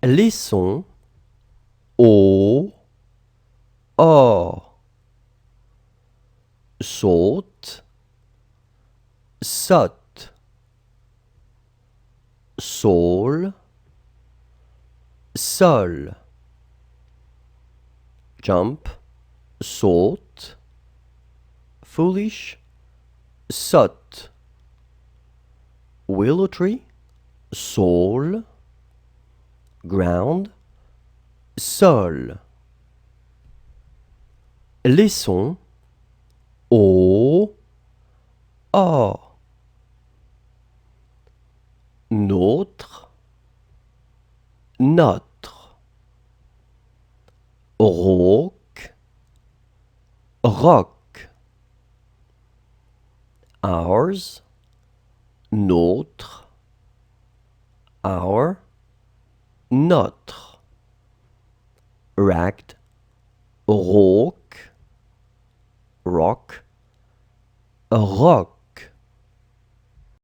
Les sons O, O, saute, saute, sol, sol, jump, saute, foolish, saute, willow tree, sol, ground, sol. Les sons O, A. Notre, notre. Rock, rock. Ours, notre. Our, notre. Ragged, rock, rock, rock.